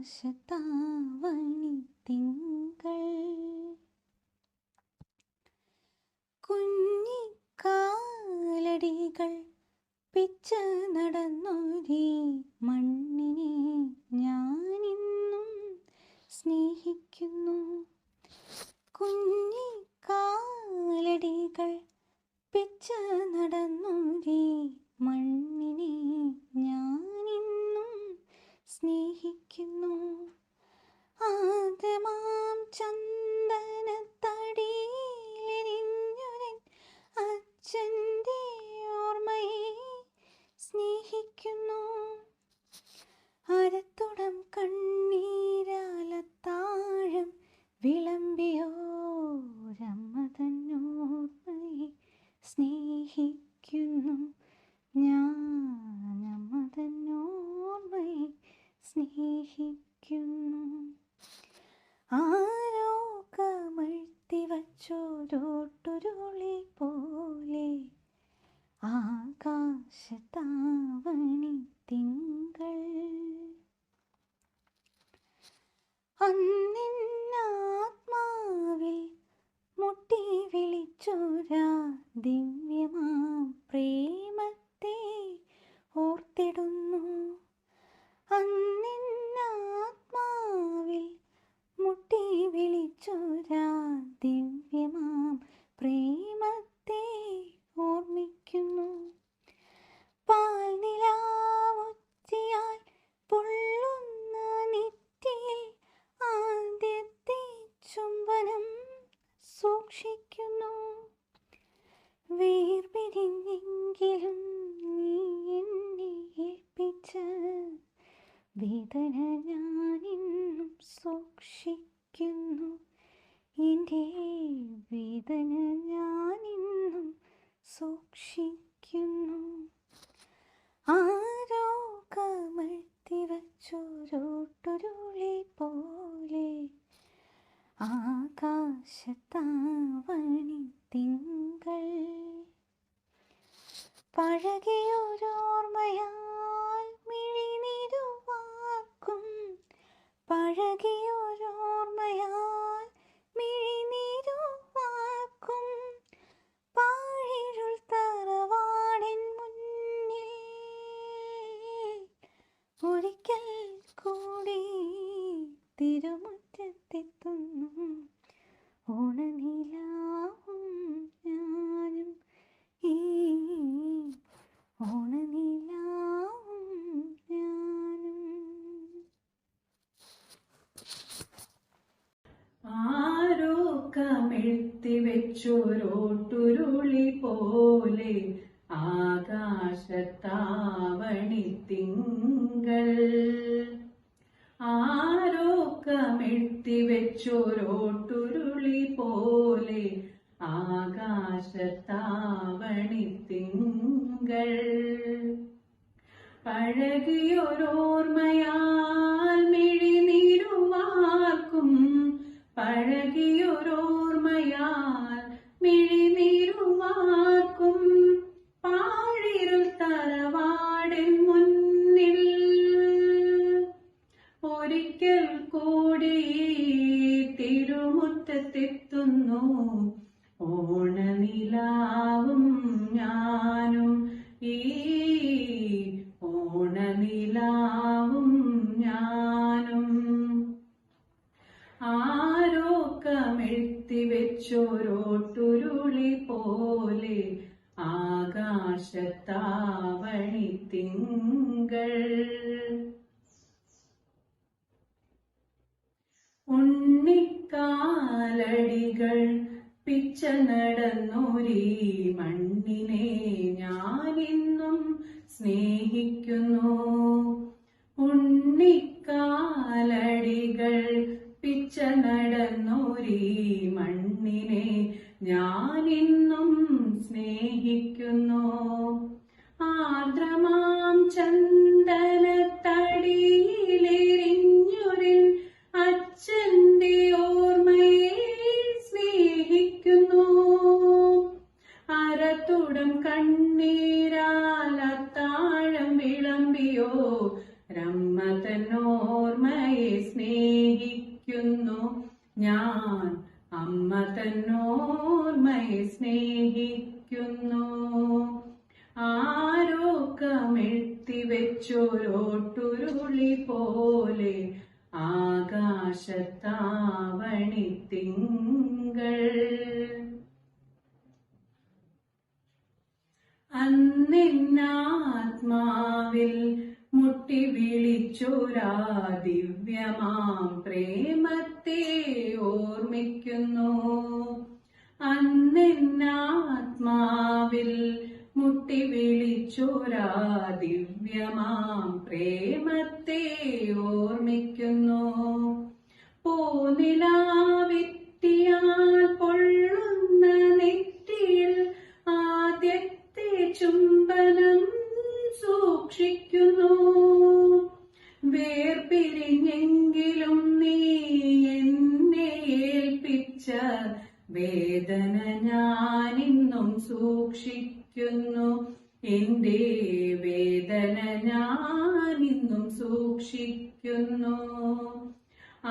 ആകാശത്താവണി തിങ്കൾ കുഞ്ഞിക്കാലടികൾ പിച്ച നടന്നൊരീ മണ്ണിനെ ഞാനിന്നും സ്നേഹിക്കുന്നു. കുഞ്ഞിക്കാലടികൾ പിച്ച നടന്നൊരീ മണ്ണിനെ ഞാനിന്നും സ്നേഹിക്കുന്നു. ആദ്യമാം ചന്ദനത്തടിയിലെരിഞ്ഞൊരൻ അച്ഛൻ്റെ ഓർമ്മയെ സ്നേഹിക്കുന്നു. അരത്തുടം കണ്ണീരാലത്താഴം വിളമ്പിയോരമ്മ തന്നോർമ്മയെ സ്നേഹിക്കുന്നു. ഞാനമ്മ തന്നോർമ്മയെ സ്നേഹിക്കുന്നു. ആരോ കമഴ്ത്തി വച്ചോരോട്ടുരുളി പോലെ ആകാശത്താവണി തിങ്കൾ അന്നിന്നാത്മാവിൽ മുട്ടി വിളിച്ചൊരാ ദിവ്യമാം പ്രേമത്തെ ഓർത്തിടുന്നു. അന്നിന്നാത്മാവിൽ മുട്ടി വിളിച്ചൊരാ ദിവ്യമാം പ്രേമത്തെ ഓർമ്മിക്കുന്നു. പാൽനിലാവുച്ചിയാൽ പൊള്ളുന്ന നെറ്റിയിൽ ആദ്യത്തെ ചുംബനം സൂക്ഷിക്കുന്നു. വേർപിരിഞ്ഞെങ്കിലും നീ എന്നെ ഏൽപ്പിച്ച വേദന ഞാനിന്നും സൂക്ഷിക്കുന്നു. എൻ്റെ വേദന ഞാനിന്നും സൂക്ഷിക്കുന്നു. ആരോ കമഴ്ത്തി വച്ചോരോട്ടുരുളി പോലെ ആകാശത്താവണി തിങ്കൾ പഴകിയൊരോർമ്മയാൽ മിഴിനീരുവാക്കും പഴകിയൊരോർമ്മയാൽ മിഴിനീരുവാക്കും പാഴിരുൾ തറവാടിൻ മുന്നിൽ ഒരിക്കൽ കൂടി തിരുമുറ്റത്തെത്തുന്നു. ഓണനിലാവും ഞാനും ഈ ഓണനിലാവും ഞാനും. ആരോ കമിഴ്ത്തി വെച്ചോരോട്ടുരുളി പോലെ ആകാശത്താവണി തിങ്കൾ ആരോ കമിഴ്ത്തി വെച്ചോരോട്ടുരുളി പോലെ ആകാശത്താവണി തിങ്കൾ പഴകിയൊരോർമ്മയാൽ മിഴിനീരുവാർക്കും പഴകിയൊരോർമ്മയാൽ മിഴിനീരുവാർക്കും പാഴിരുൾ തറവാടിൻ മുന്നിൽ ഒരിക്കൽ കൂടി തിരുമുറ്റത്തെത്തുന്നു. ഓണനിലാവും ഞാനും ഈ ഓണനിലാവും ഞാനും. ആരോ കമിഴ്ത്തി വെച്ചോരോട്ടുരുളി പോലെ ആകാശത്താവണി തിങ്കൾ ഉണ്ണിക്കാലടികൾ പിച്ച നടന്നൊരീ മണ്ണിനെ ഞാനിന്നും സ്നേഹിക്കുന്നു. ഉണ്ണിക്കാലടികൾ പിച്ച നടന്നൊരീ മണ്ണിനെ ഞാനിന്നും സ്നേഹിക്കുന്നു. ആർദ്രമാം ചന്ദനത്തടിയിലെരിഞ്ഞൊരൻ അച്ഛൻ്റെ ഓർമ്മയെ സ്നേഹിക്കുന്നു. അരത്തുടം കണ്ണീരാൽ അത്താഴം വിളമ്പിയോ തന്നോർമ്മയെ സ്നേഹിക്കുന്നു ഞാൻ, അമ്മ തന്നോർമ്മയെ സ്നേഹിക്കുന്നു. ആരോ കമിഴ്ത്തി വെച്ചൊരോട്ടുരുളി പോലെ ആകാശത്താവണി തിങ്കൾ. അന്നെന്നാത്മാവിൽ മുട്ടി വിളിച്ചൊരാ ദിവ്യമാം പ്രേമത്തെ ഓർമ്മിക്കുന്നു. അന്നെന്നാത്മാവിൽ മുട്ടി വിളിച്ചൊരാ ദിവ്യമാം പ്രേമത്തെ ഓർമ്മിക്കുന്നു. പൂനിലാവിത്തിയാൽ പൊള്ളുന്ന നെറ്റിയിൽ ആദ്യത്തെ ചുംബനം സൂക്ഷിക്കുന്നു. വേർപിരിഞ്ഞെങ്കിലും നീ എന്നെ ഏൽപ്പിച്ച വേദന ഞാനിന്നും സൂക്ഷിക്കുന്നു. എന്റെ വേദന ഞാനിന്നും സൂക്ഷിക്കുന്നു.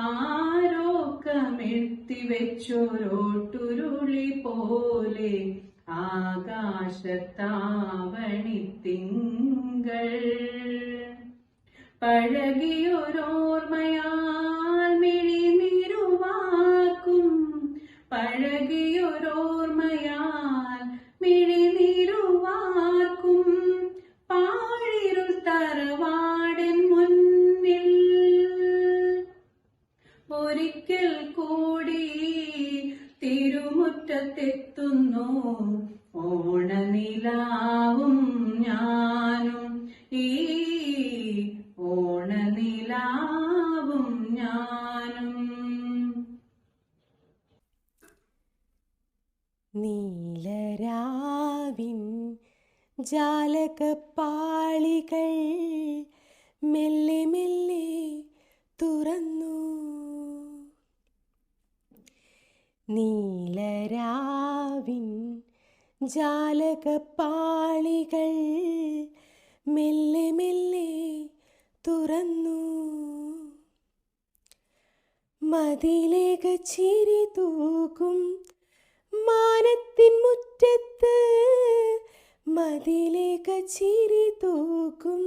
ആരോ കമിഴ്ത്തി വെച്ചൊരോട്ടുരുളി പോലെ ആകാശത്താവണി തിങ്കൾ. പഴകിയൊരോർമ്മയാൽ മിഴിനീരുവാക്കും, പഴകിയൊരോർമ്മയാൽ മിഴിനീരുവാക്കും. പാഴിരുൾ തറവാടിൻ മുന്നിൽ ഒരിക്കൽ കൂടി തിരുമുറ്റത്തെത്തുന്നു. ഓണനിലാവും ഞാനും, ഈ ഓണനിലാവും ഞാനും. നീലരാവിൻ ജാലകപ്പാളികൾ മെല്ലെ മെല്ലെ തുറന്നു. നീലരാവിൻ ജാലകപ്പാളികൾ മെല്ലെ മെല്ലെ തുറന്നു. മതിലേക ചിരി തൂക്കും മാനത്തിൻ മുറ്റത്ത്, മതിലേക ചിരി തൂക്കും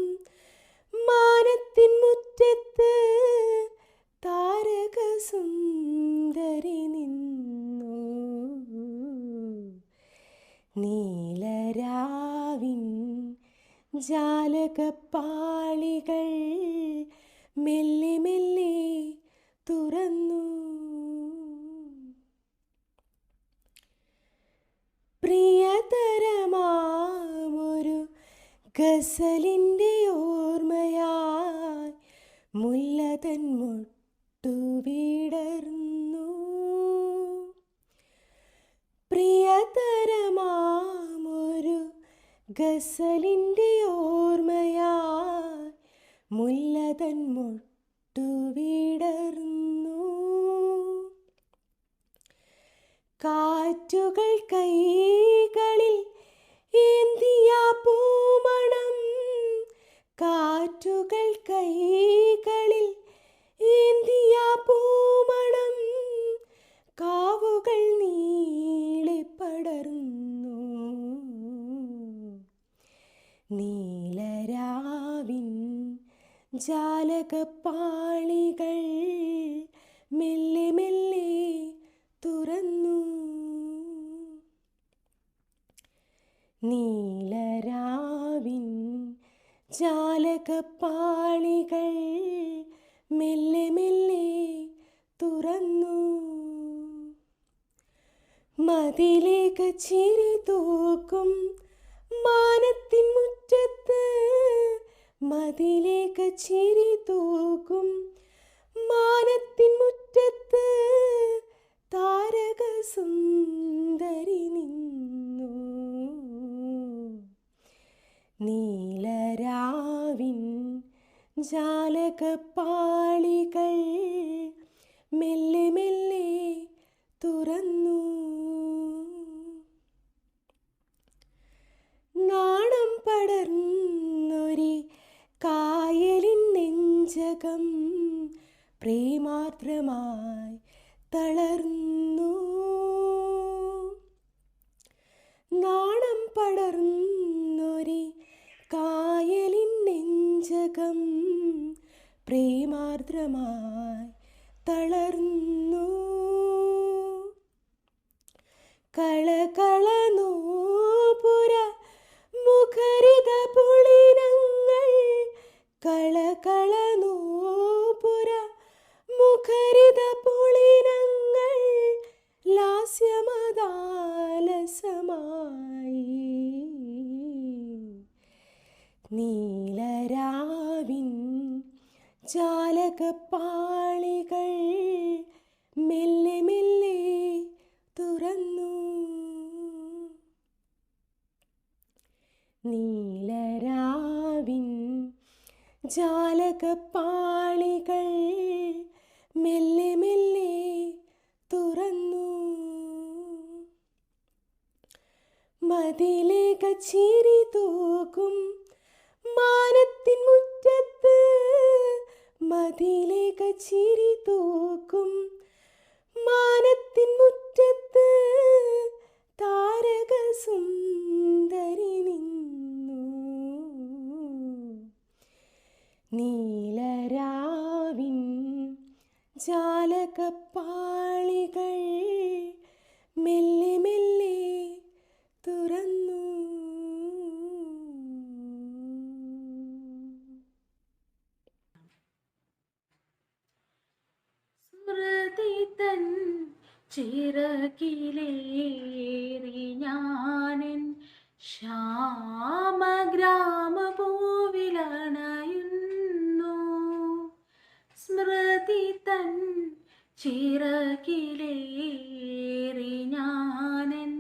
മാനത്തിൻ മുറ്റത്ത് താരകസുന്ദരി നിന്നു. നീലരാവിൻ ജാലകപ്പാളികൾ മെല്ലെ മെല്ലെ തുറന്നു. പ്രിയതരമാമൊരു ഗസലിൻ്റെ ഓർമ്മയായി മുല്ലതൻ മുട്ടുവിടർന്നു. പ്രിയതരമാമൊരു ഗസലിൻ്റെ ഓർമ്മയായി മുല്ലതൻ മുട്ടുവിടർന്നു. കാറ്റുകൾ കൈകളിൽ ഏന്തിയ പൂമണം, കാറ്റുകൾ കൈകളിൽ ഏന്തിയ പൂമണം. കാവുകൾ നീളെ പടർന്നു. നീലരാവിൻ ജാലകപ്പാളികൾ മെല്ലെ മെല്ലെ തുറന്നു. നീലരാവിൻ ജാലകപ്പാളികൾ മെല്ലെ മെല്ലെ തുറന്നു. മതിലേക ചിരി തൂക്കും മാനത്തിൻ മുറ്റത്ത്, മതിലേക ചിരി തൂക്കും മാനത്തിൻ മുറ്റത്ത് താരകസുന്ദരി നിന്നു. നീലരാവിൻ ജാലകപ്പാളികൾ മെല്ലെ മെല്ലെ തുറന്നു. നാണം പടർന്നൊരി കായലിൻ നെഞ്ചകം പ്രേമാർദ്രമായി തളർന്നു. നാണം പടർന്നൊരി കായലിൻ നെഞ്ചകം പ്രേമാർദ്രമായി തളർന്നു. കളകള നൂപുര മുഖരിത പുളിനങ്ങൾ, കളകള നൂപുര മുഖരിത പുളിനങ്ങൾ ലാസ്യമദാലസമായി. നീലരാവിൻ ജാലകപ്പാളികൾ മെല്ലെ മെല്ലെ തുറന്നു. നീലരാവിൻ ജാലകപ്പാളികൾ മെല്ലെ മെല്ലെ തുറന്നു. മതിലേക ചിരി തൂക്കും മാനത്തിൻ മുറ്റത്ത്, മതിലേക ചിരി തൂക്കും മാനത്തിൻ മുറ്റത്ത് താരക സുന്ദരി നിന്നു. നീലരാവിൻ ജാലകപ്പാളികൾ മെല്ലെ മെല്ലെ തുറന്നു. സ്മൃതി തൻ ചിറകിലേറി ഞാനെൻ ശ്യാമഗ്രാമഭൂവിലണയുന്നു. സ്മൃതി തൻ ചിറകിലേറി ഞാനെൻ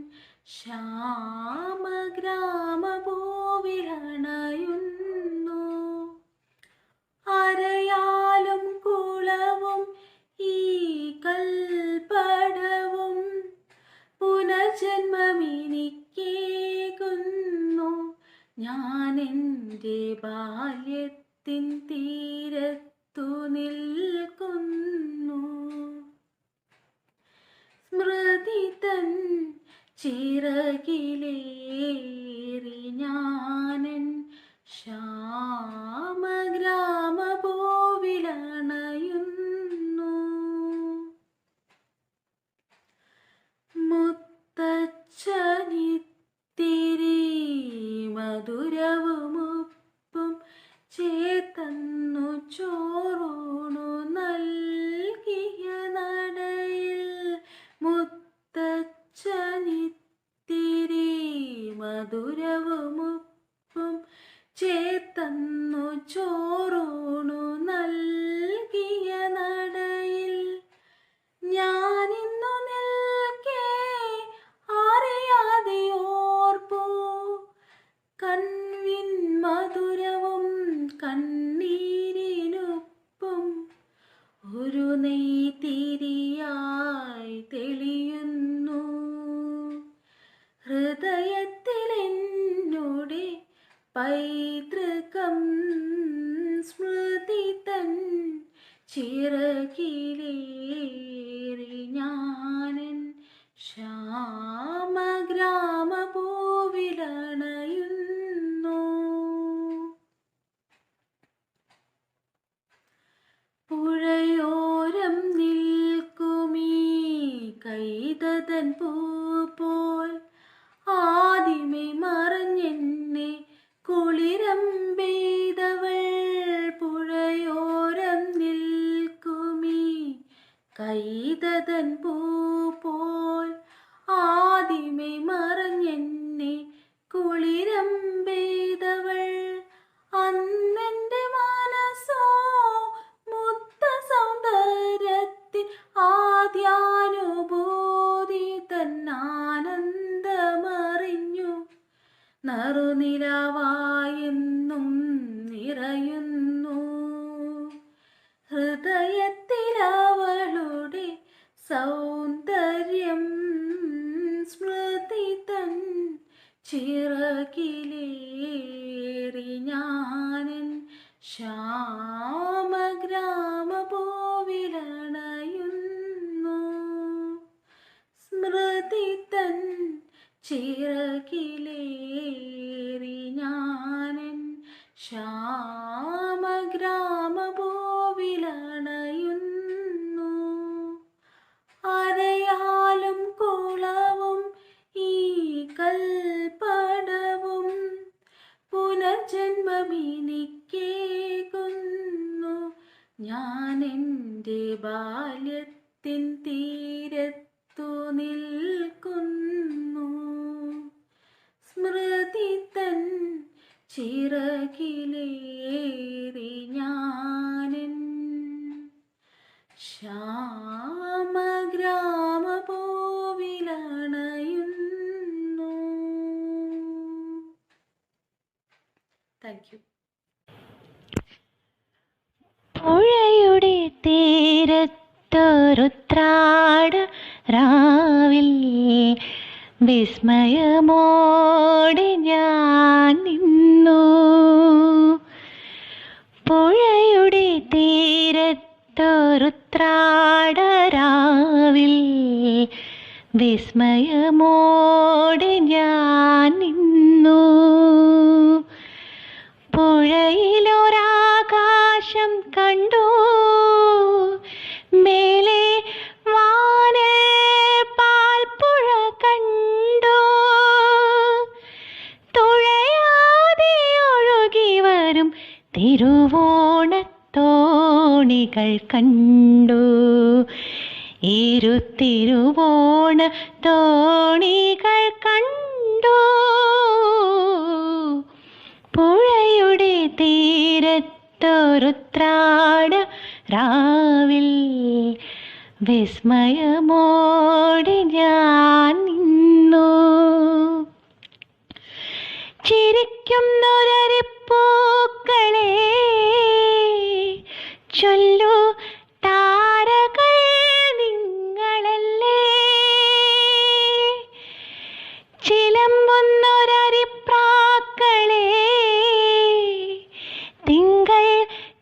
ശ്യാമഗ്രാമഭൂവിലണയുന്നു. അരയാലും കുളവും ഈ കൽപ്പടവും പുനർജന്മമിനിക്കേകുന്നു. ഞാനെൻ്റെ ബാല്യത്തിൻ തീരത്തു നിൽക്കുന്നു. സ്മൃതി തൻ ചിറകിലേറി ഞാനെൻ ശ്യാമഗ്രാമഭൂവിലണയുന്നു. മുത്തച്ഛനിത്തിരി മധുരവുമുപ്പും ചേർത്തന്നു ചോറൂണു നൽകിയ നടയിൽ. മുത്തച്ഛനിത്തിരി മധുരവുമുപ്പും ചേർത്തന്നു ചോറൂണു നൽകിയ നടയിൽ. ഞാനിന്നു നിൽക്കേ അറിയാതെ ഓർപ്പൂ കൺവിൻ മധുരവും കണ്ണീരിനുപ്പും ഒരു നെയ്ത്തിരിയായി തെളിയുന്നു. ഹൃദയത്തിലെന്നുടെ പൈതൃകം സ്മൃതി തൻ ചിറകിലേറി ഞാനെൻ ശ്യാമഗ്രാമഭൂവിലണയുന്നു. പുഴയോരം നിൽക്കുമീ കൈതതൻ പൂ പോൽ ആദ്യമേ മറഞ്ഞെന്നെ കുളിരമ്പെയ്തവൾ. പുഴയോരം നിൽക്കുമീ കൈതതൻ പൂ പോൽ ആദ്യമേ മറഞ്ഞെന്നെ കുളിരമ്പെയ്തവൾ. അന്നെൻ്റെ മനസ്സോ മുത്ത സൗന്ദര്യത്തിൽ ആദ്യാനുഭൂതി തന്നാനന്ദമറിഞ്ഞു. നറുനിലവായെന്നും നിറയുന്നു ഹൃദയത്തിലവളുടെ സൗന്ദര്യം. സ്മൃതി തൻ ചിറകിലേറി ഞാനെൻ ചിറകിലേറി ഞാനൻ ശ്യാമഗ്രാമഭൂവിലണയുന്നു. അരയാലും കുളവും ഈ കൽപ്പടവും പുനർജന്മമിനിക്കേകുന്നു. ഞാൻ എൻ്റെ ബാല്യത്തിൻ തീരത്തു നിൽക്കുന്നു. സ്മൃതി തൻ ചിറകിലേറി ഞാനൻ ശ്യാമഗ്രാമഭൂവിലണയുന്നു. Thank you. പുഴയുടെ തീരത്തൊരുത്രാട രാവിൽ വിസ്മയമോടെ ഞാൻ നിന്നു. പുഴയുടെ തീരത്തൊരുത്രാട രാവിൽ വിസ്മയമോടെ ഞാൻ നിന്നു. പുഴയിലൊരാകാശം കണ്ടു, മേലെ വാനിൽ പാൽപ്പുഴ കണ്ടു. തുഴയാതെ ഒഴുകി വരും തിരുവോണത്തോണികൾ കണ്ടു. തിരുവോണ തോണികൾ കണ്ടു. പുഴയുടെ തീരത്തൊരുത്രാട രാവിൽ വിസ്മയമോടെ ഞാൻ നിന്നു. ചിരിക്കുന്നൊരരിപ്പൂക്കളെ ചൊല്ലു താരകൾ നിങ്ങളല്ലേ. ചിലമ്പുന്നൊരരിപ്രാക്കളെ തിങ്കൾ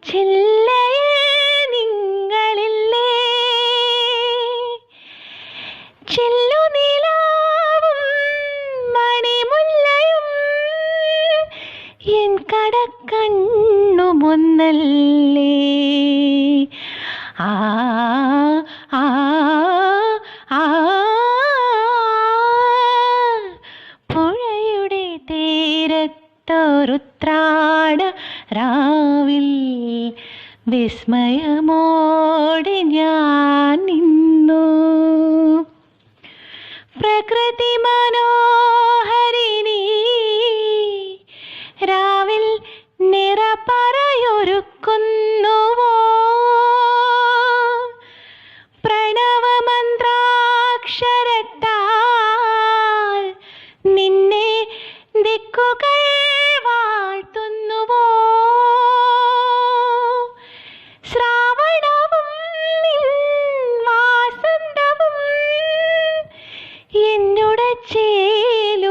ചില്ലയിൽ നിങ്ങളില്ലേ. ചില്ലുനിലാവും മണിമുല്ലയും എൻ കടക്കണ്ണുമൊന്നല്ലേ. ആ ആ ആ പുഴയുടെ തീരത്തൊരുത്രാട രാവിൽ വിസ്മയമോടെ ഞാൻ നിന്നു. പ്രകൃതി മനോഹരിണി രാവിൽ നിറപറയൊരുക്കുന്നുവോ. പ്രണവമന്ത്രാക്ഷരത്താൽ നിന്നെ ദിക്കുകൾ വാഴ്ത്തുന്നുവോ. ശ്രാവണവും നിൻ വാസന്തവും എന്നോട് ചേലുമൊന്നല്ലേ.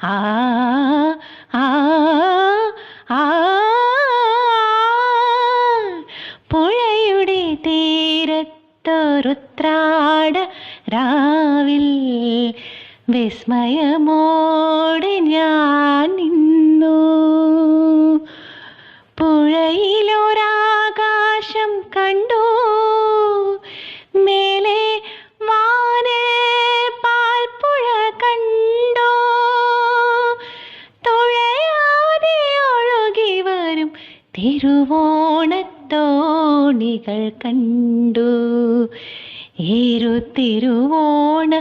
ആ ആ ആ പുഴയുടെ തീരത്തൊരുത്രാട രാവിൽ വിസ്മയമോടെ ഞാൻ നിന്നു. പുഴയിലൊരാകാശം കണ്ടു, മേലെ വാനിൽ പാൽപ്പുഴ കണ്ടു. തുഴയാതെ ഒഴുകി വരും തിരുവോണത്തോണികൾ കണ്ടു. തിരുവോണ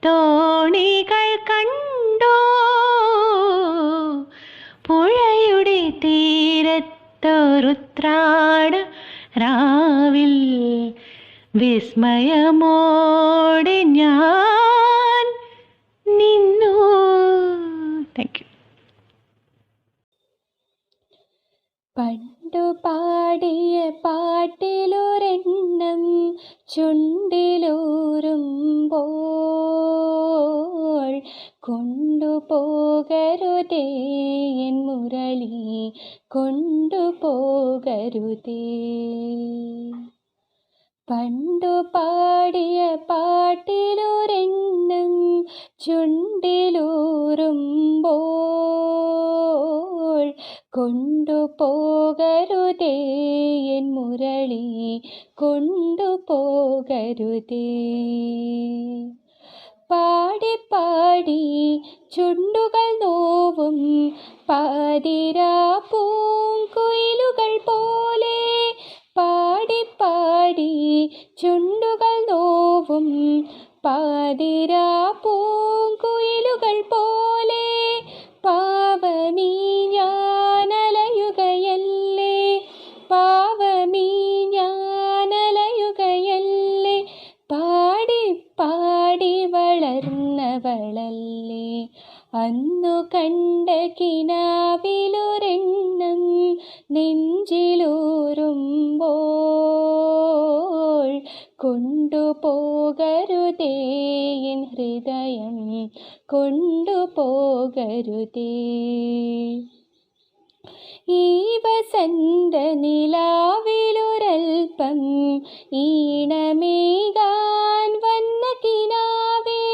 തോണികൾ കണ്ടു. പുഴയുടെ തീരത്തൊരുത്രാട രാവിൽ വിസ്മയമോടെ ഞാൻ നിന്നു. Thank you. പണ്ടു പാടിയ പാട്ടിലൊരെണ്ണം ചുണ്ടിലൂറുമ്പോൾ കൊണ്ടുപോകരുതേ എൻ മുരളി, കൊണ്ടുപോകരുതേ. പണ്ടു പാടിയ പാട്ടിലൊരെണ്ണം ചുണ്ടിലൂറുമ്പോൾ കൊണ്ടുപോകരുതേ എൻ മുരളി, കൊണ്ടുപോകരുതേ. പാടി പാടി ചുണ്ടുകൾ നോവും പാതിരാ പൂങ്കുയിലുകൾ പോലെ, പാടി പാടി ചുണ്ടുകൾ നോവും പാതിരാ പൂങ്കുയിലുകൾ പോലെ, പാവമീ ഞാനലയുകയല്ലേ, പാവമീ ഞാനലയുകയല്ലേ, പാടി പാടി വളർന്നവളല്ലേ. അന്നു കണ്ട കിനാവിലൊരെണ്ണം നെഞ്ചിലൂറുമ്പോൾ കൊണ്ടുപോകരുതേ എൻ ഹൃദയം, കൊണ്ടുപോകരുതേ. ഈ വസന്ത നിലാവിലൊരൽപ്പം ഈണമേകാൻ വന്ന കിനാവേ,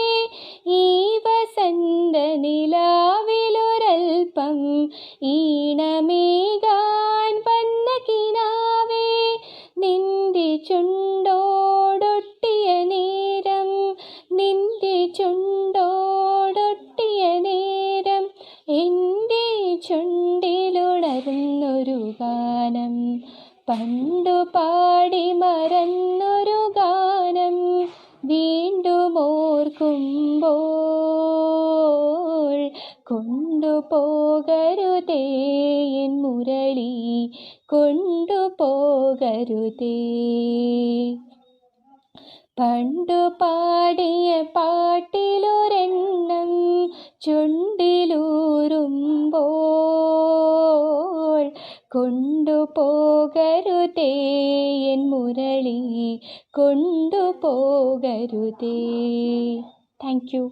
ഈ വസന്ത നിലാവിലൊരൽപ്പം ഈണമേകാൻ വന്ന കിനാവേ, നിന്റെ ചുണ്ടോടൊട്ടിയ നേരം, നിന്റെ ചുണ്ടോടൊട്ടിയ നേരം എൻ്റെ ചുണ്ടിലുണർന്നൊരു ഗാനം, പണ്ടു പാടി മറന്നൊരു ഗാനം വീണ്ടും ഓർക്കുമ്പോൾ കൊണ്ടുപോകരുതേ എൻ മുരളി, കൊണ്ടുപോകരുതേ. പണ്ടു പാടിയ പാട്ടിലൊരെണ്ണം ചുണ്ടിലൂറുമ്പോൾ കൊണ്ടുപോകരുതേ എൻ മുരളി, കൊണ്ടുപോകരുതേ. Thank you.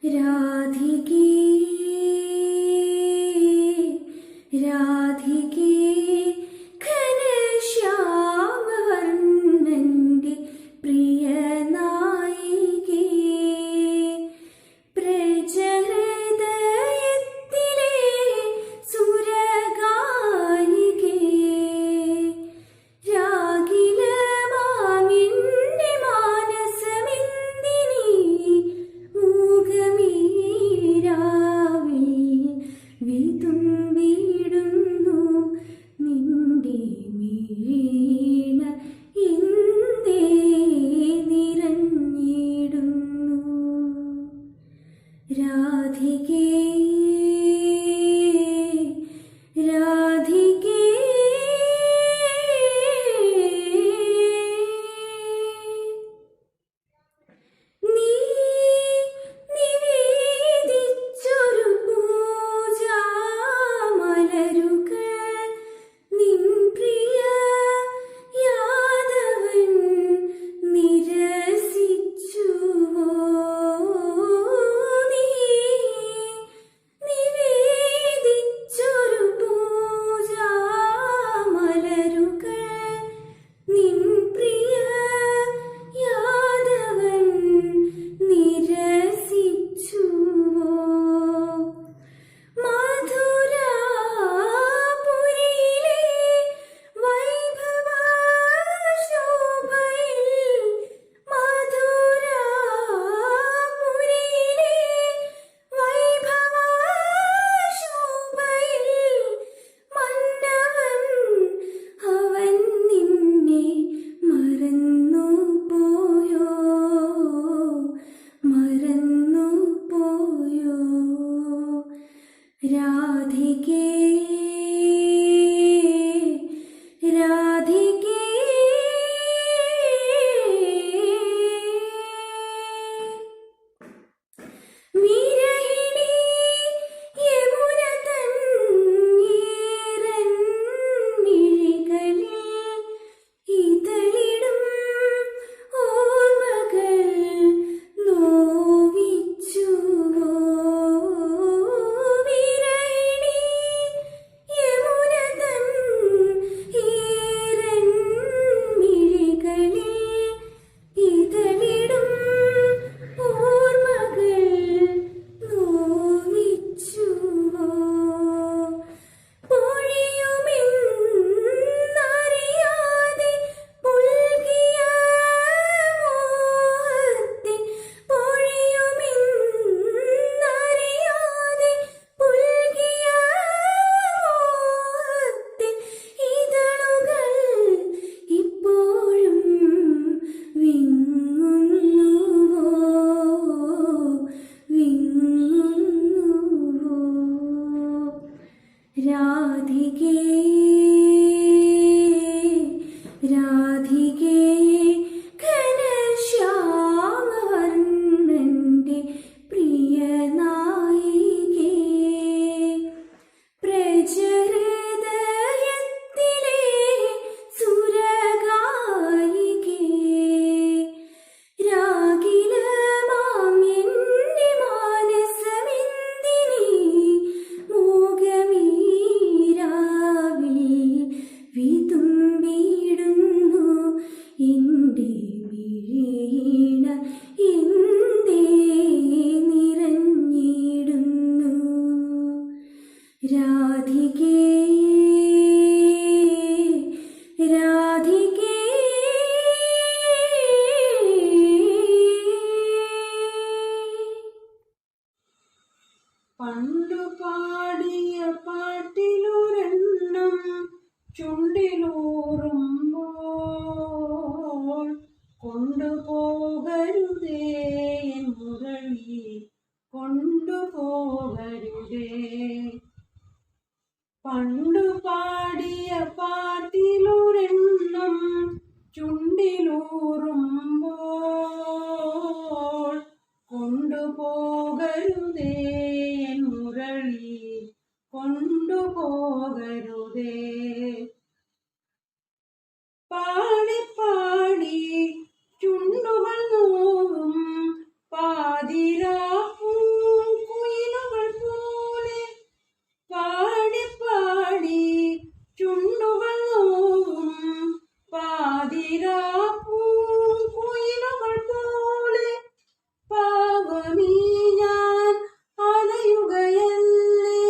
രാധികേ രാധികേ ഘനശ്യാമവർണ്ണന്റെ പ്രിയ നായികേ, പ്രജഹൃദയത്തിലെ സുരഗായികേ, രാഗിലമാമിന്റെ മാനസമെന്തിനീ മൂകമേ കൊണ്ടുപോകരുതേ എൻ മുരളി കൊണ്ടുപോകരുതേ. പണ്ടു പാടിയ പാട്ടിലൊരെണ്ണം ചുണ്ടിലൂറുമ്പോൾ കൊണ്ടുപോകരുതേ എൻ മുരളി കൊണ്ടുപോകരുതേ. പാടി പാടി ചുണ്ടുകൾ നോവും പാതിരാപ്പൂക്കുയിലുകൾ പോലെ. പാടി പാടി ചുണ്ടുകൾ നോവും പാതിരാപ്പൂക്കുയിലുകൾ പോലെ. പാവമീ ഞാൻ അലയുകയല്ലേ,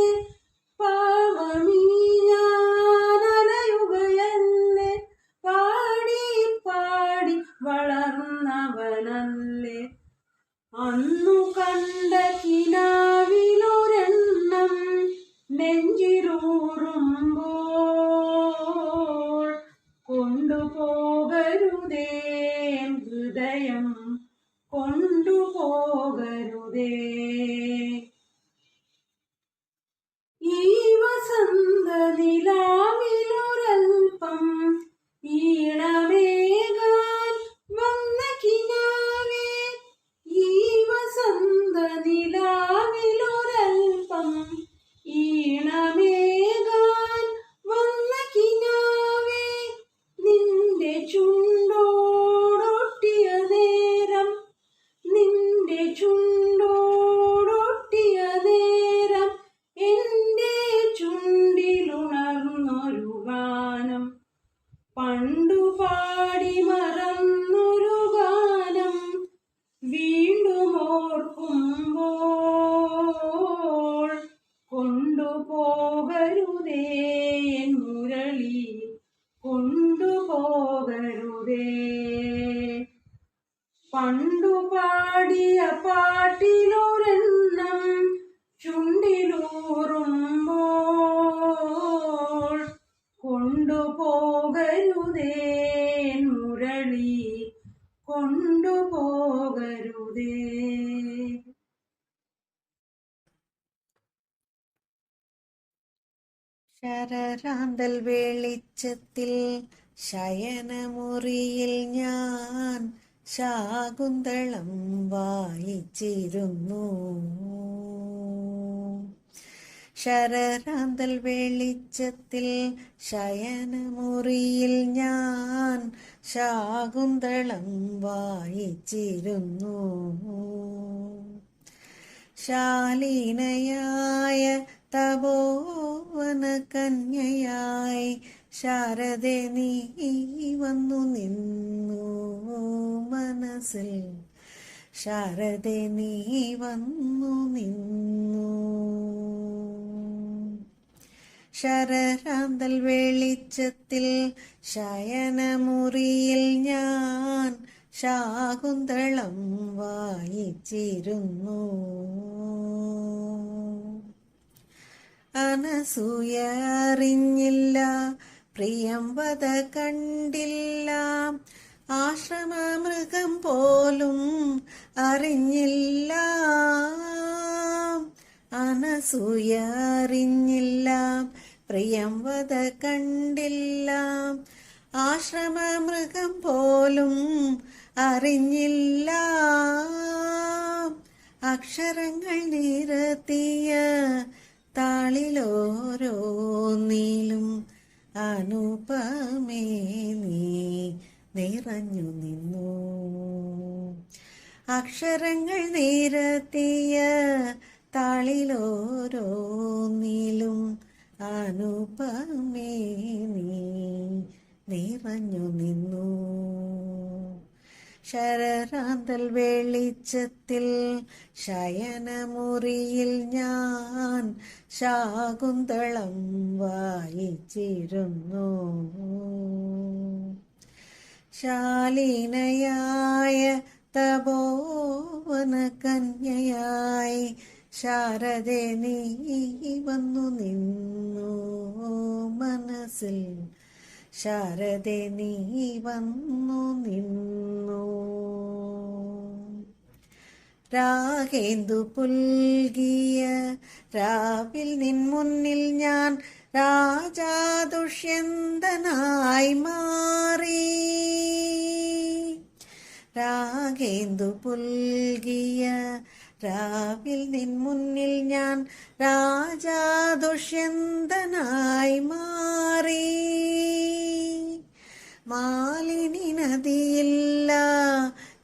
പാവമീ ഞാൻ അലയുകയല്ലേ. പാടി പാടി വളർന്നവനല്ലേ. അന്നു കണ്ട കിനാവിലൊരെണ്ണം നെഞ്ചിലൂറുമ്പോൾ കൊണ്ടുപോകരുതേ ഹൃദയം കൊണ്ടുപോകരുതേ. ഈ വസന്ത നിലാവിലൊരൽപ്പം ഈണമേകാൻ വന്ന കിനാവേ. ഈ വസന്ത നിലാവിലൊരൽപ്പം ഈണമേകാൻ വന്ന കിനാവേ. നിന്റെ ചുണ്ടോടൊട്ടിയ നേരം, നിന്റെ ചുണ്ടോടൊട്ടിയ നേരം എൻ്റെ ചുണ്ടിലുണർന്നൊരു ഗാനം. പണ്ടു പാടി മറന്നൊരു ഗാനം വീണ്ടും ഓർക്കുമ്പോൾ കൊണ്ടുപോകരുതേ എൻ മുരളി കൊണ്ടുപോകരുതേ. പണ്ടു പാടിയ പാട്ടിലൊരെണ്ണം ചുണ്ടിലൂറുമ്പോൾ കൊണ്ടുപോകരുതേ എൻ മുരളി കൊണ്ടുപോകരുതേ. ശരറാന്തൽ വെളിച്ചത്തിൽ ശയനമുറിയിൽ ഞാൻ ശാകുന്തളം വായിച്ചിരുന്നു. ശരറാന്തൽ വെളിച്ചത്തിൽ ശയനമുറിയിൽ ഞാൻ ശാകുന്തളം വായിച്ചിരുന്നു. ശാലീനയായ തപോവന കന്യയായി ശാരദേ നീ വന്നു നിന്നു മനസ്സിൽ. ശാരദേ നീ വന്നു നിന്നു. ശരറാന്തൽ വെളിച്ചത്തിൽ ശയനമുറിയിൽ ഞാൻ ശാകുന്തളം വായിച്ചിരുന്നു. അനസൂയ അറിഞ്ഞില്ല, പ്രിയംവദ കണ്ടില്ല, ആശ്രമമൃഗം പോലും അറിഞ്ഞില്ല. അനസൂയ അറിഞ്ഞില്ല, പ്രിയംവദ കണ്ടില്ല, ആശ്രമമൃഗം പോലും അറിഞ്ഞില്ല. അക്ഷരങ്ങൾ നിരത്തിയ താളിലോരോന്നിലും അനുപമേ നീ നിറഞ്ഞു നിന്നു. അക്ഷരങ്ങൾ നിരത്തിയ താളിലോരോന്നിലും അനുപമേ നീ നിറഞ്ഞു നിന്നു. ശരറാന്തൽ വെളിച്ചത്തിൽ ശയനമുറിയിൽ ഞാൻ ശാകുന്തളം വായിച്ചിരുന്നു. ശാലീനയായ തപോവന കന്യയായി ശാരദേ നീ വന്നു നിന്നു മനസ്സിൽ. ശാരദേ നീ വന്നു നിന്നു. രാഗേന്ദു പുൽകിയ രാവിൽ നിൻ മുന്നിൽ ഞാൻ രാജാദുഷ്യന്തനായി മാറി. രാഗേന്ദു പുൽകിയ രാവിൽ നിൻ മുന്നിൽ ഞാൻ രാജാദുഷ്യന്തനായി മാറി. മാലിനി നദിയില്ല,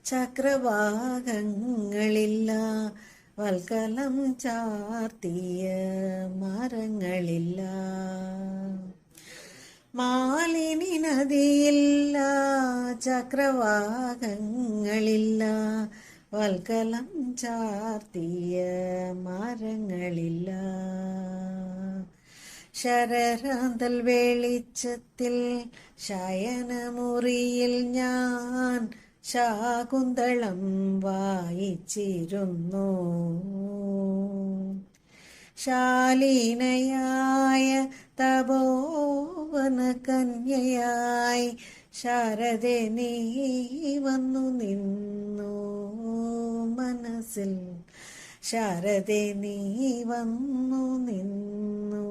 ചക്രവാകങ്ങളില്ല, വൽക്കലം ചാർത്തിയ മരങ്ങളില്ല. മാലിനി നദിയില്ല, ചക്രവാകങ്ങളില്ല, വൽക്കലം ചാർത്തിയ മരങ്ങളില്ല. ശരറാന്തൽ വെളിച്ചത്തിൽ ശയനമുറിയിൽ ഞാൻ ശാകുന്തളം വായിച്ചിരുന്നു. ശാലീനയായ തപോവന കന്യയായി ശാരദേ നീ വന്നു നിന്നു മനസ്സിൽ. ശാരദേ നീ വന്നു നിന്നു.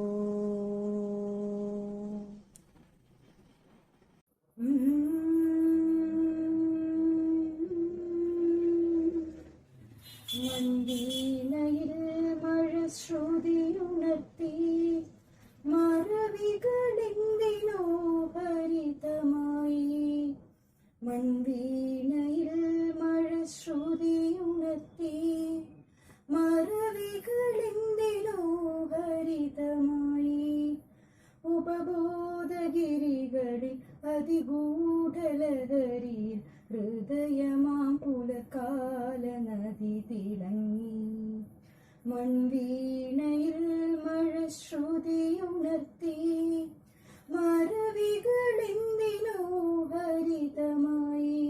മൺവീണയിൽ മഴ ശ്രുതിയുണർത്തി, മറവികളെന്തിനോ ഹരിതമായി. മൺവീണയിൽ മഴ ശ്രുതിയുണർത്തി, മറവികളെന്തിനോ ഹരിതമായി. ഉപബോധഗിരികളിൽ അതിഗൂഢലഹരിയിൽ ഹൃദയമാം പുലകാല നദി തിളങ്ങി. മൺവീണയിൽ മഴ ശ്രുതിയുണർത്തി, മറവികളെന്തിനോ ഹരിതമായി.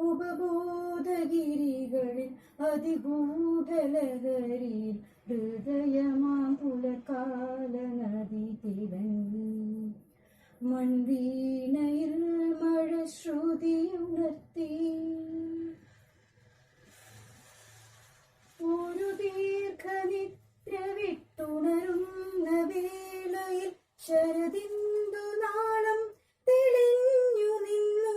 ഉപബോധഗിരികളിൽ അതിഗൂഢലഹരിയിൽ ഹൃദയമാം പുലകാല നദി തിളങ്ങി. മൺവീണയിൽ മഴ ശ്രുതിയുണർത്തി. ഒരു ദീർഘനിദ്ര വിട്ടുണരുന്ന വേളയിൽ ശരദിന്ദു നാളം തെളിഞ്ഞു നിന്നു.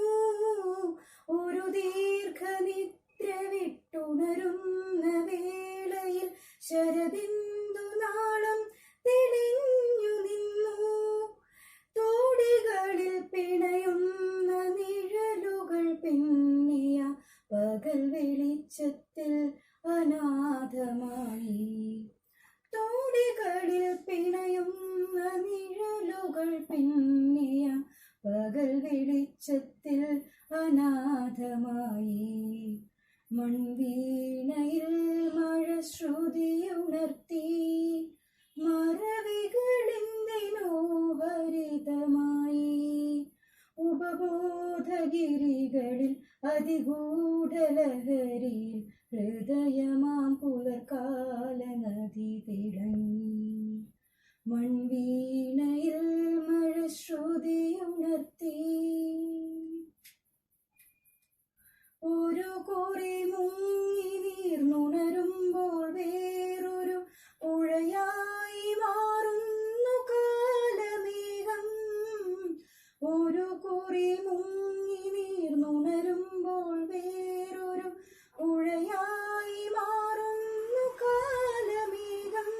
ഒരു ദീർഘനിദ്ര വിട്ടുണരുന്ന വേളയിൽ ശരദിന്ദു നാളം തെളിഞ്ഞു നിന്നു. തോടികളിൽ പിണയുന്ന നിഴലുകൾ പിന്നിയ പകൽ വെളിച്ചത്തിൽ അനാഥമായി. തോടികളിൽ പിണയുന്ന നിഴലുകൾ പിന്നിയ പകൽ വെളിച്ചത്തിൽ അനാഥമായി. മൺവീണയിൽ മഴ ശ്രുതിയുണർത്തി, മറവികളെന്തിനോ ഹരിതമായി. ഉപബോധഗിരികളിൽ അതിഗൂഢലഹരിയിൽ ഹൃദയമാം പുലർകാല നദി തിളങ്ങി. മൺവീണയിൽ മഴ ശ്രുതിയുണർത്തി. ഒരു കുറി മുങ്ങി നീർന്നുണരുമ്പോൾ വേറൊരു പുഴയായി മാറുന്നു കാലമേഘം. ഒരു കുറി മുങ്ങി നീർന്നുണരുമ്പോൾ വേറൊരു പുഴയായി മാറുന്നു കാലമേഘം.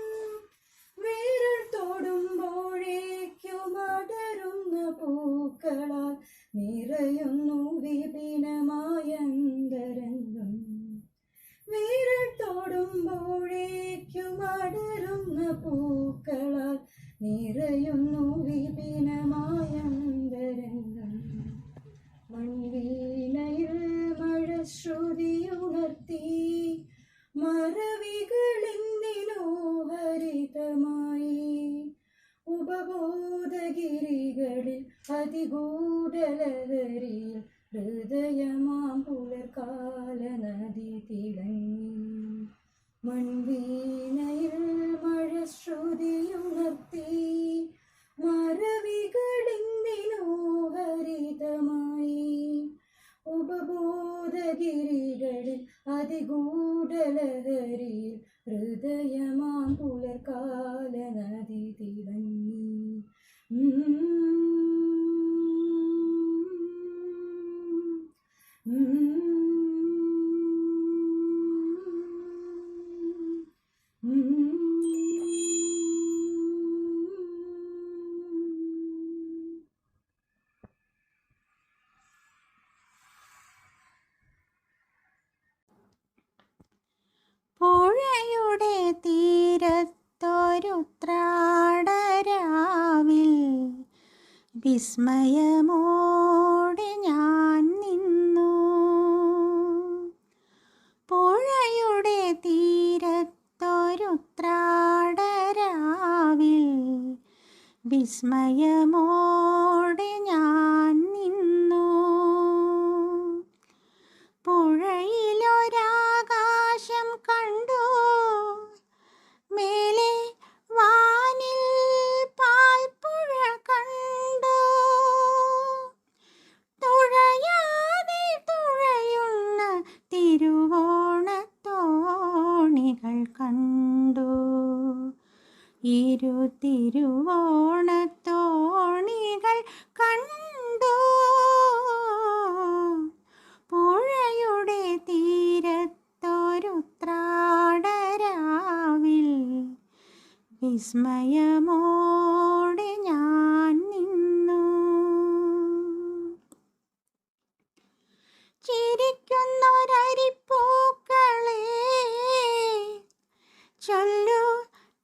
വേരൽ തൊടുമ്പോഴേക്കും അടരുന്ന പൂക്കളാൽ നിറയുന്നു വിപിനമായ അന്തരംഗം. വേരൽ തൊടുമ്പോഴേക്കും അടരുന്ന പൂക്കളാൽ നിറയുന്നു വിപിനമായ അന്തരംഗം. മൺവീണയിൽ മഴ ശ്രുതിയുണർത്തി, മറവികളെന്തിനോ ഹരിതമായി. ഉപബോധഗിരികളിൽ അതിഗൂഢലഹരിയിൽ ഹൃദയമാം പുലർകാല നദി തിളങ്ങി. മൺവീണയിൽ മഴ ശ്രുതിയുണർത്തി, അത്ഭുതഗിരികളിൽ അതിഗൂഢലഹരിയിൽ ഹൃദയമാം പുലർക്കാല നദി തിളങ്ങി. പുഴയുടെ തീരത്തൊരുത്രാടരാവിൽ വിസ്മയമോടെ ഞാൻ നിന്നു. പുഴയുടെ തീരത്തൊരുത്രാടരാവിൽ വിസ്മയമോടെ ഞാൻ നിന്നു. പുഴയിലൊരാകാശം കണ്ടു, മേലെ വാനിൽ പാൽപ്പുഴ കണ്ടു. തുഴയാതെ തുഴയുന്ന തിരുവോണത്തോണികൾ കണ്ടു. ഇരു തിരുവോണത്തോണികൾ കണ്ടു. പുഴയുടെ തീരത്തൊരുത്രാടരാവിൽ വിസ്മയമോടെ ഞാൻ നിന്നു. ചിരിക്കുന്നൊരരിപ്പൂക്കളെ ചൊല്ലു,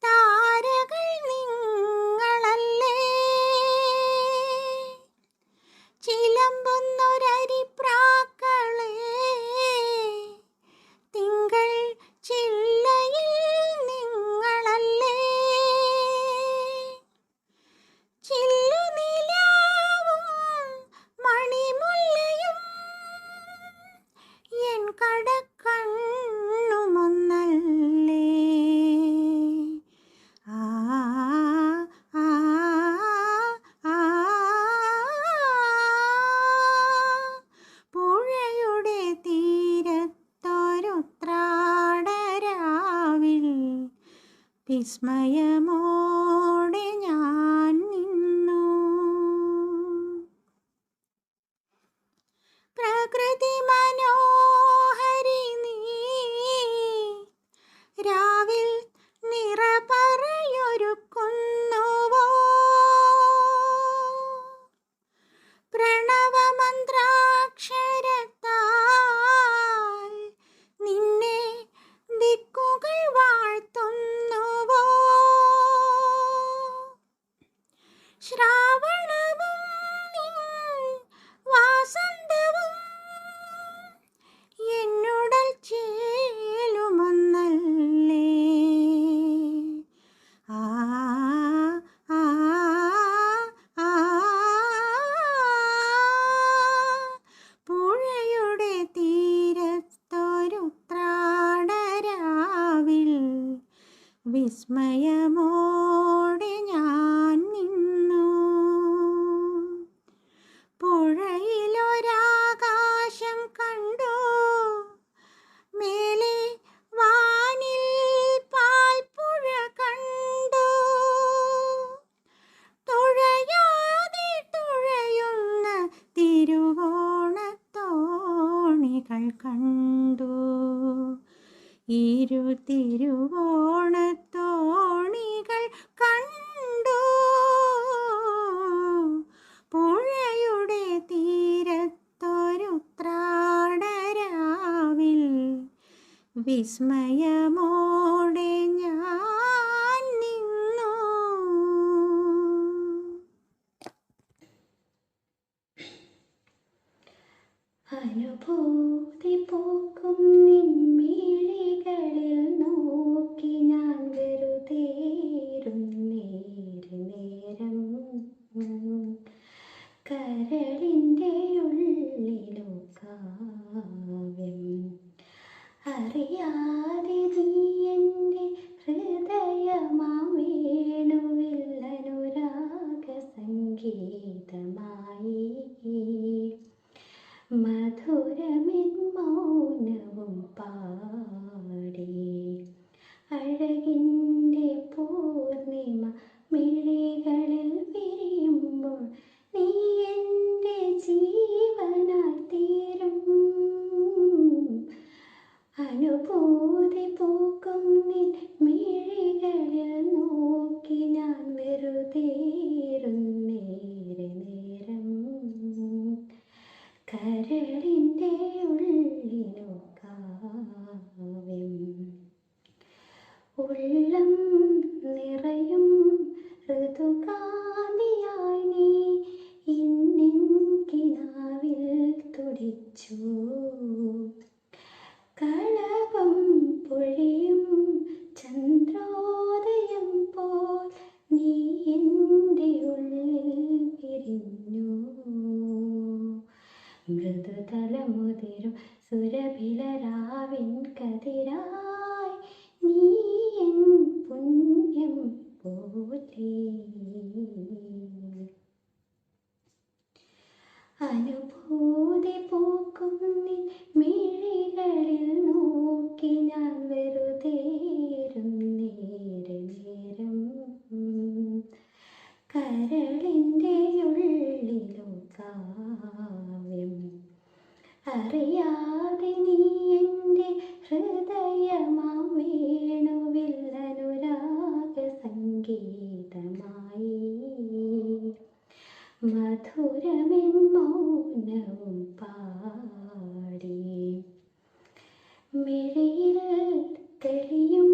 താരകൾ നിങ്ങളല്ലേ. ചിലമ്പുന്നൊരരിപ്രാക്കളെ തിങ്കൾ ചില്ലയിൽ നിങ്ങളല്ലേ. ചില്ലുനിലാവും മണിമുല്ലയും എൻ കടക്കണ്ണുമൊന്നല്ലേ. ആ ആ ആ പുഴയുടെ തീരത്തൊരുത്രാടരാവിൽ വിസ്മയമോടെ ഞാൻ നിന്നു. പ്രകൃതി മനോഹരി നീ രാവിൽ നിറപറയൊരുക്കുന്നുവോ. പ്രണവമന്ത്രാക്ഷരത്താൽ നിന്നെ ദിക്കുകൾ വാഴ്ത്തുന്നുവോ. ശ്രാവണവും നിൻ വാസന്തവും എന്നുടൽ ചേലുമൊന്നല്ലേ. ആ ആ ആ പുഴയുടെ തീരത്തൊരുത്രാടരാവിൽ വിസ്മയമോടെ ഞാൻ നിന്നു. പുഴയിലൊരാകാശം കണ്ടു, മേലെ വാനിൽ പാൽപ്പുഴ കണ്ടു. തുഴയാതെ തുഴയുന്ന തിരുവോണത്തോണികൾ കണ്ടു. ഇരു തിരുവോണത്തോണികൾ കണ്ടു. പുഴയുടെ തീരത്തൊരുത്രാടരാവിൽ വിസ്മയമോടെ ഞാൻ നിന്നു. അനുഭൂതി പൂക്കും നിൻമിഴികളിൽ നോക്കി ഞാൻ വെറുതേറുന്നേരം നേരം. കരളിൻ്റെ ഉള്ളിലോ കാവ്യം അറിയാതെ നീ എൻ്റെ ഹൃദയമാം വേണുവിൽ അനുരാഗ സംഗീതമായി. മധുരമെന്മാ അനുഭൂതി പൂക്കും നിൻ മിഴികളിൽ നോക്കി ഞാൻ വെറുതെ ഇരുന്നേരെ നേരം. കരളിൻ്റെ ഉള്ളിലോ കാവ്യം, ഉള്ളം നിറയും ഋതുകാന്തിയായി നീ ഇന്നിൻ കിനാവിൽ തുടിച്ചു. കളഭം പൊഴിയും ചന്ദ്രോദയം പോൽ നീ എൻ്റെ ഉള്ളിൽ വിരിഞ്ഞു. മൃദുതലമുതിരും സുരഭിലരാവിൻ കതിരായി നീ എൻ പുണ്യം പോലെ. അനുഭൂതി പൂക്കും നിൻ മിഴികളിൽ നോക്കി ഞാൻ വെറുതെ ഇരുന്നേരെ നേരം. കരളിൻ്റെ ഉള്ളിലോ കാവ്യം, അറിയാതെ നീ എൻ്റെ ഹൃദയമാം വേണുവിൽ അനുരാഗ സംഗീതമായി. മധുരമെൻ മൗനവും പാടി മിഴിയിൽ തെളിയും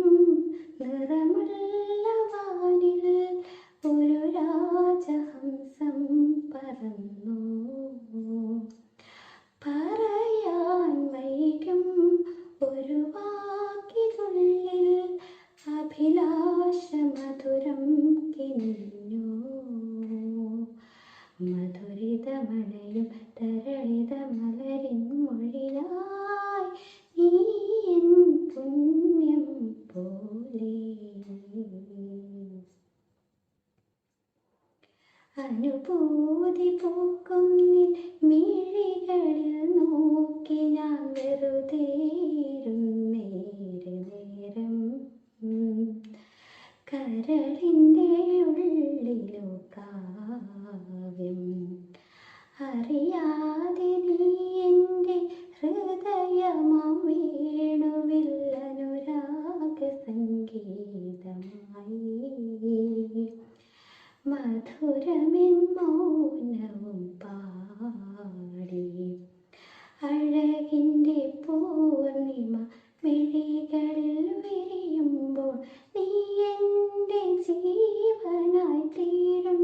നിറമുള്ള വാനിൽ ഒരു രാജഹംസം പറന്നു. പറയാൻ വൈകും ഒരു വാക്കിനുള്ളിൽ അഭിലാഷ മധുരം കിനിഞ്ഞു. മധുരിതമണയും തരളിത മലരിൻ മൊഴിയായി നീ എൻ പുണ്യം പോലെ. അനുഭൂതി പൂക്കും നിൻ മിഴികളിൽ നോക്കി ഞാൻ വെറുതെ ഇരുന്നേരെ നേരം. കരളിൻ്റെ ഉള്ളിലോ കാവ്യം, അറിയാതെ നീ എൻ്റെ ഹൃദയമാം വേണുവിൽ അനുരാഗ സംഗീതമായി. മധുരമെൻ മൗനവും പാടി അഴകിൻ്റെ പൂർണിമ മിഴികളിൽ വിരിയുമ്പോൾ നീ എൻ്റെ ജീവനായി തീരും.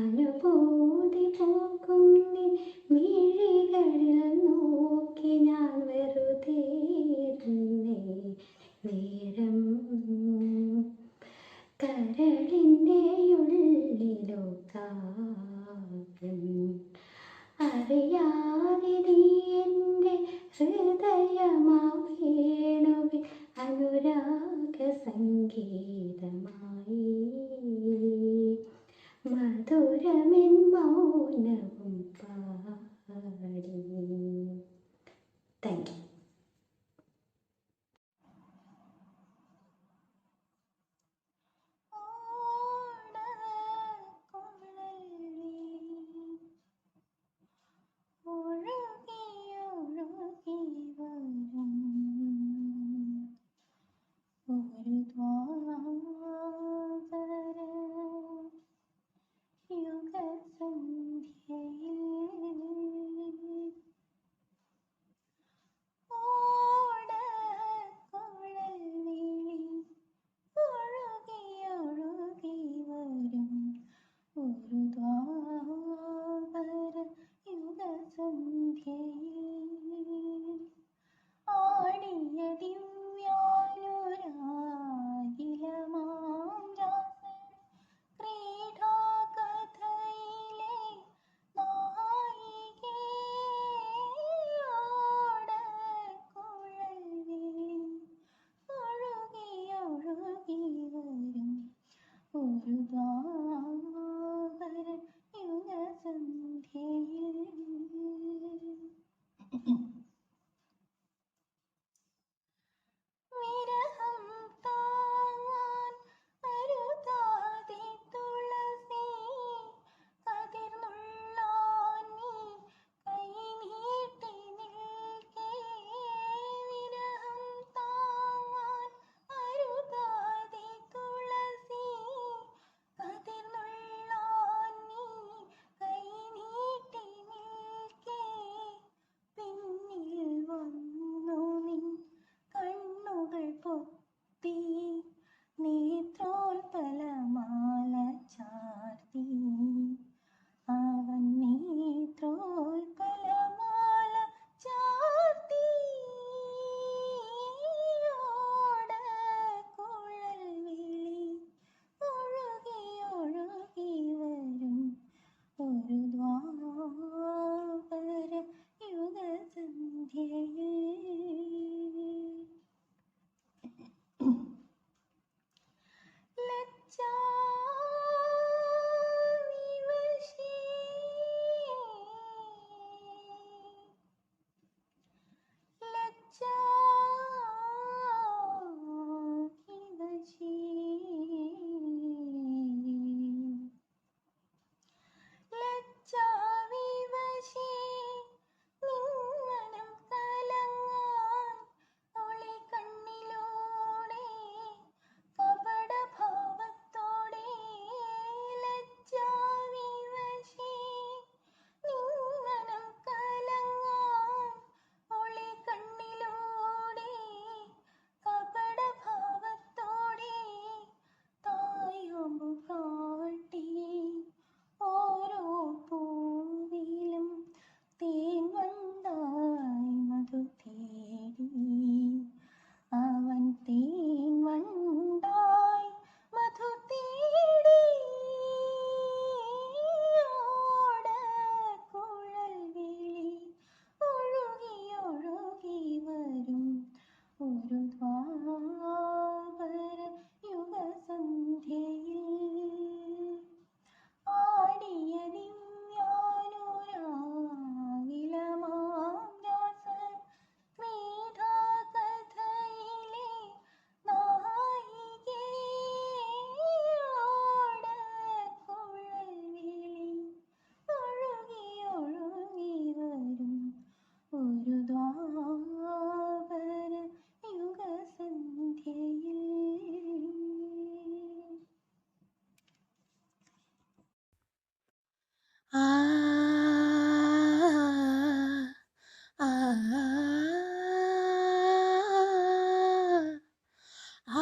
അനുഭൂതി പൂക്കും നിൻ മിഴികളിൽ നോക്കി ഞാൻ വെറുതെ ഇരുന്നേ നേരം. കരളിൻ്റെ ഉള്ളിലോ കാവ്യം, അറിയാതെ നീ എൻ്റെ ഹൃദയമാം വേണുവിൽ അനുരാഗ സംഗീതമായി. മധുരമെൻ മൗനവും പാടി. Thank you. യുഗസന്ധ്യയിൽ ലജ്ജാവിവശേ ലജ്ജാവിവശേ ലജ്ജാവിവശേ നിന്മനം കലങ്ങാൻ ഒളി കണ്ണിലൂടെ കപടഭാവത്തോടെ ലജ്ജാവിവശേ നിന്മനം കലങ്ങാൻ ഒളി കണ്ണിലൂടെ കപടഭാവത്തോടെ തായോമ്പു കാട്ടി ഓരോ പൂവിലും തേൻ വണ്ടായി മധു തേടി അവൻ തേൻ വണ്ടായി മധു തേടി ഓടക്കുഴൽ വിളി ഒഴുകി ഒഴുകി വരും ഒരു ദ്വാപര യുഗസന്ധ്യയിൽ ആടിയ ദിവ്യാനുരാഗിലമാം രാസക്രീഡാകഥയിലെ നായികേ ഓടക്കുഴൽ വിളി ഒഴുകി ഒഴുകി വരും ഒരു ദ്വാപര യുഗസന്ധ്യയിൽ. ആ ആ ആ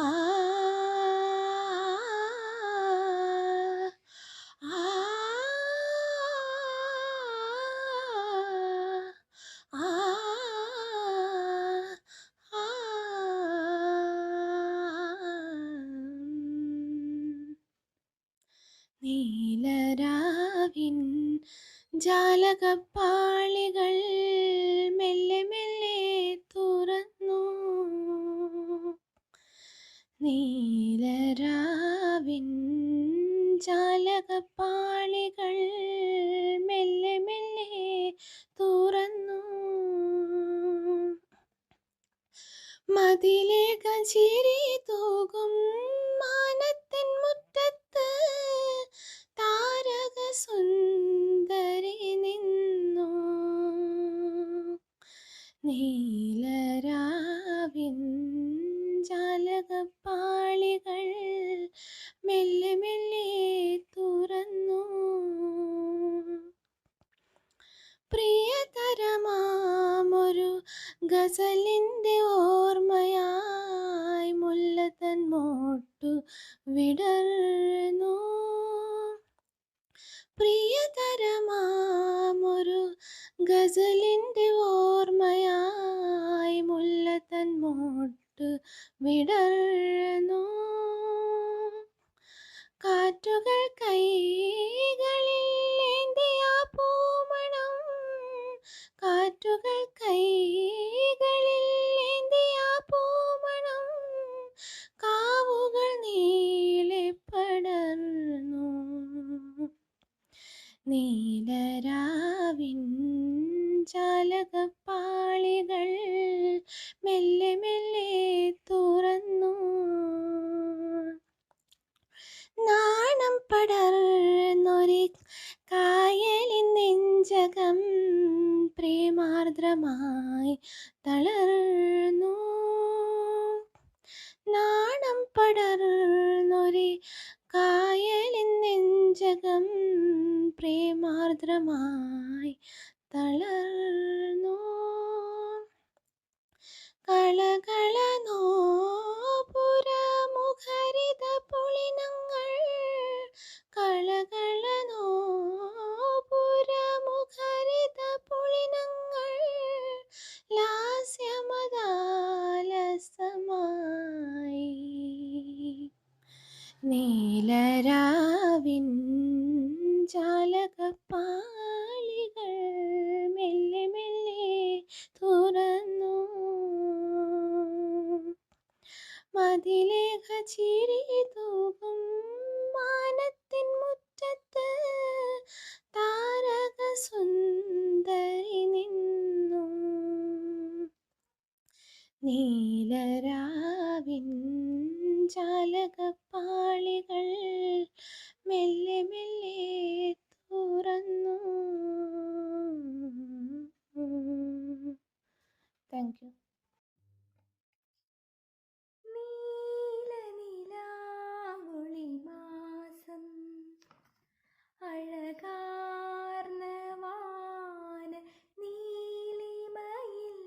നീലരാവിൻ ജാലകപ്പാളികൾ മെല്ലെ മെല്ലെ തുറന്നു. നീലരാവിൻ ജാലകപ്പാളികൾ മെല്ലെ മെല്ലെ തുറന്നു. മതിലേക ചിരി തൂകും മാനത്തിൻ മുറ്റത്ത് താരക സുന്ദരി നിന്നു. നീലരാവിൻ ജാലകപ്പാളികൾ മെല്ലെ മെല്ലെ തുറന്നു. പ്രിയതരമാമൊരു ഗസലിൻ്റെ ഓർമ്മയായി മുല്ലതൻ മോട്ടു വിടർന്നു. പ്രിയതരമാമൊരു ഗസലിൻ്റെ ഓർമ്മയായി മുല്ലതൻ മോട്ടു വിടർന്നു. കാറ്റുകൾ കൈകളിൽ ഏന്തിയ പൂമണം, കാറ്റുകൾ കൈകളിൽ ഏന്തിയ പൂമണം, കാവുകൾ നീളെ പടർന്നു. നീലരാവിൻ ജാലകപ്പാളികൾ മെല്ലെ മെല്ലെ തുറന്നു. നാണം പടർന്നൊരു കായലിൻ നെഞ്ചകം പ്രേമാർദ്രമായി തളർന്നു. നാണം പടർന്നൊരു കായലിൻ നെഞ്ചകം പ്രേമാർദ്രമായി തളർന്നു. കളകള നോപുരമുഖരിത പുളിനങ്ങൾ, കളകള നോപുരമുഖരിത പുളിനങ്ങൾ ലാസ്യമദാലസമായി. നീലരാവിൻ ജാലകപ്പാളികൾ മെല്ലെ മെല്ലെ തുറന്നു. അതിലേഖ ചിരി തൂകും മാനത്തിൻ മുറ്റത്ത് താരക സുന്ദരി നിന്നു. നീലരാവിൻ ജാലകപ്പാളികൾ മെല്ലെ മെല്ലെ തുറന്നു. Thank you. നീലനിലാവൊളി മാസം അഴകാർന്ന വാന നീലിമയിൽ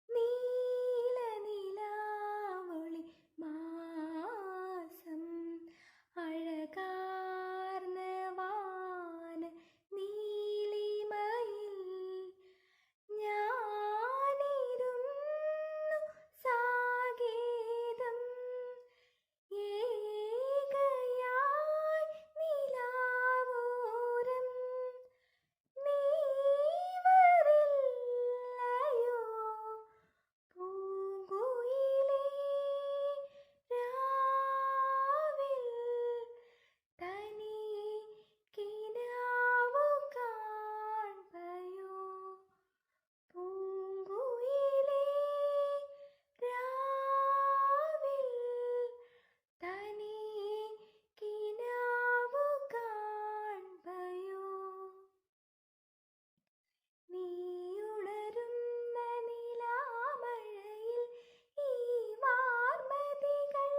നീലനിലാവൊളി മാസം അഴകാർന്ന വാന നീലിമയിൽ ഞാനിരുന്നു സാഗീതം ഏകയായി നിലാവോരം നീ വരില്ലയോ പൂങ്കുയിലേ രാവിൽ തനിയെ കിനാവു കാൺകയോ പൂങ്കുയിലേ രാവിൽ തനിയെ കിനാവു കാൺകയോ നീയുണരുന്ന നിലാമഴയിൽ ഈ വാർമതികൾ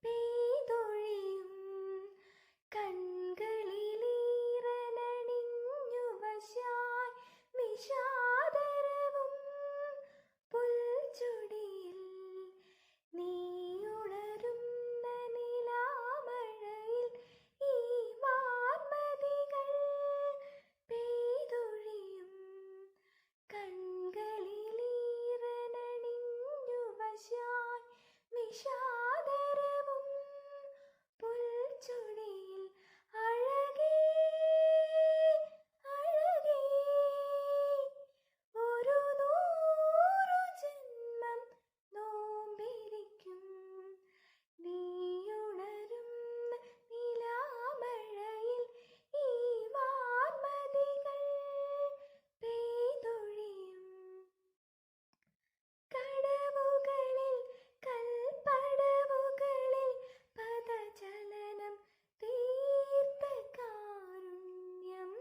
പെയ്തൊഴിയും കൺകളിലീറനണിഞ്ഞു വശായി വിഷാദരവും പുൽച്ചൊടിയിൽ നീയുണരുന്ന നിലാമഴയിൽ ഈ വാർമതികൾ പെയ്തൊഴിയും കൺകളിലീറനണിഞ്ഞു വശായി വിഷാദരവും പുൽച്ചൊടിയിൽ അഴകേ അഴകേ ഒരു 100 ജന്മം നോമ്പിരിക്കും നീയുണരുന്ന നിലാമഴയിൽ ഈ വാർമതികൾ പെയ്തൊഴിയും കടവുകളിൽ കൽപ്പടവുകളിൽ പദചലനം തീർത്ത കാരുണ്യം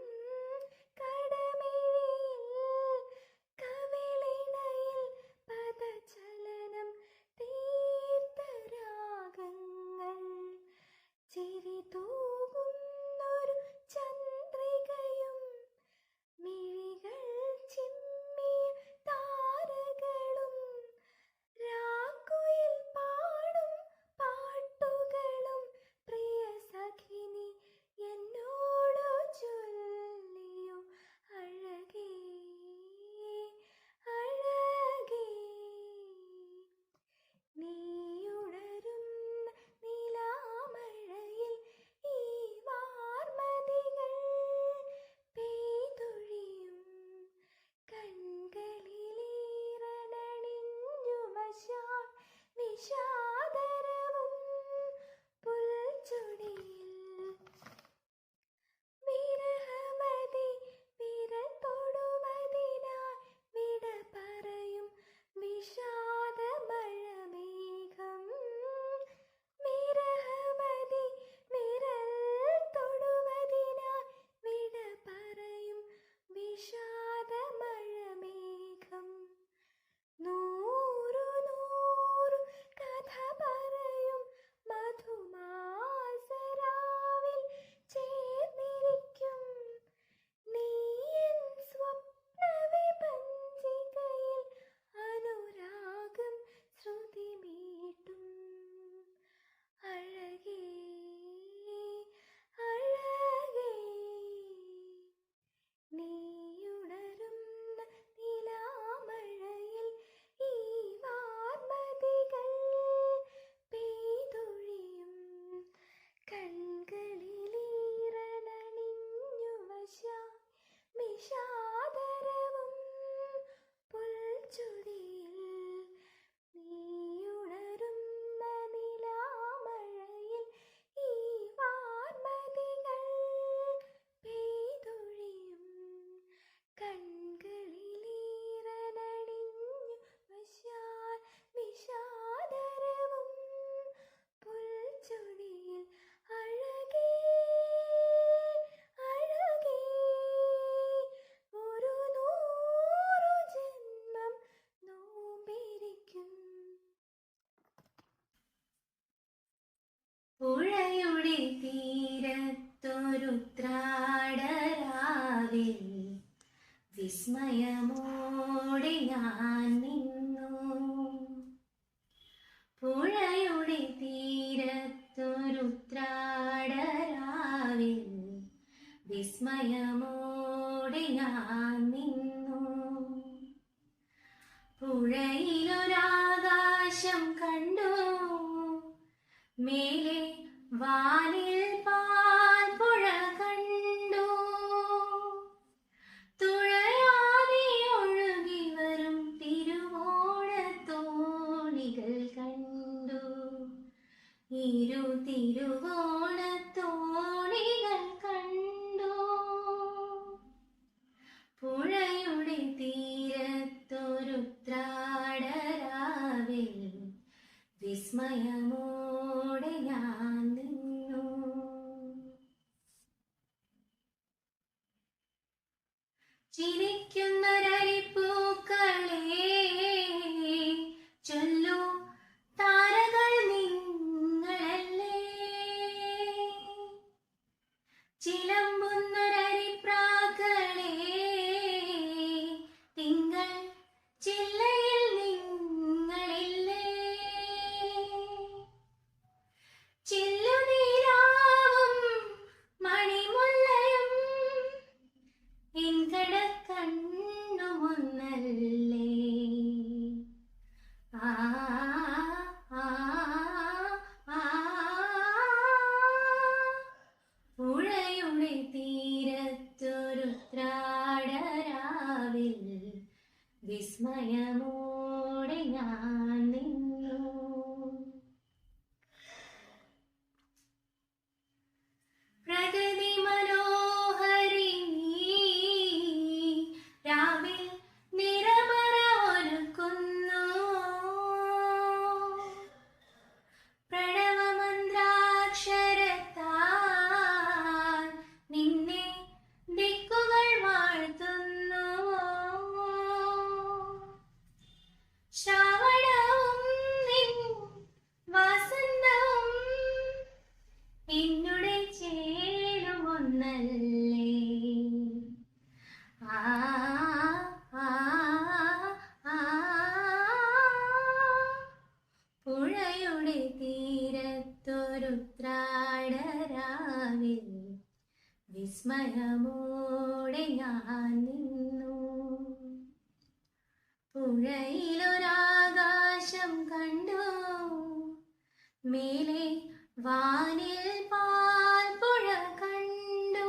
കടമിഴിയിൽ കവിളിണയിൽ പദചലനം തീർത്ത രാഗങ്ങൾ ചിരി തൂകുന്നൊരു ചന്ദ്രികയും മിഴികൾ ചിമ്മിയ താരകളും രാക്കുയിൽ പാടും പാട്ടുകളും പ്രിയ സഖിനി എന്നോടു ചൊല്ലിയോ അഴകേ അഴകേ നീയുണരുന്ന നിലാമഴയിൽ ഈ വാർമതികൾ പെയ്തൊഴിയും കൺകളിലീറനണിഞ്ഞു വശായി വിഷാദരവും പുൽച്ചൊടിയിൽ വിരഹമതി വിരൽ തൊടുവതിനായി വിട പറയും വിഷാദമഴമേഘം വിരഹമതി വിരൽ തൊടുവതിനായി വിട പറയും വിഷാദമഴമേഘം 100 കഥ ഞാൻ നിന്നു. പുഴയുടെ തീരത്തൊരുത്രാടരാവിൽ വിസ്മയമോടെ ഞാൻ നിന്നു. പുഴയിലൊരാകാശം കണ്ടു, മേലെ വാനിൽ പാൽപ്പുഴ കണ്ടു. തുഴയാതെ ഒഴുകി വരും തിരുവോണത്തോണികൾ കണ്ടു. ഇരു തിരുവോണത്തോണികൾ കണ്ടു. പുഴയുടെ തീരത്തൊരുത്രാടരാവിൽ വിസ്മയമോടെ ഞാൻ നിന്നു. ചിരിക്കുന്നൊരരിപ്പൂക്കളെ ചൊല്ലൂ, താരകൾ നിങ്ങളല്ലേ. ചിലമ്പുന്നൊരരിപ്രാക്കളെ തിങ്കൾ ചില്ലയിൽ നിങ്ങളില്ലേ. ചില്ലുനീരാവും മണിമുല്ലയും ഇൻകടക്കണ്ണുമൊന്നല്ലേ. ആ ആ ആ പുഴയുടെ തീരത്തൊരുത്രാടരാവിൽ വിസ്മയമോടെ ഞാൻ നിന്നു. പ്രകൃതി മനോഹരി രാവിൽ നിറമറ ഒരുക്കുന്നു. പ്രണവമന്ത്രാക്ഷരത്താൽ നിന്നെ ദിക്കുകൾ വാഴ്ത്തുന്നു. ശ്രാവണവും നിൻ വസന്തവും എന്നുടെ ചേരുമൊന്നല്ലേ. ആ ആ ആ പുഴയുടെ തീരത്തൊരുത്രാടരാവിൽ വിസ്മയമോടെ ഞാൻ നിന്നു. പുഴയിലൊരാകാശം കണ്ടു, മേലെ വാനിൽ പാൽപ്പുഴ കണ്ടു.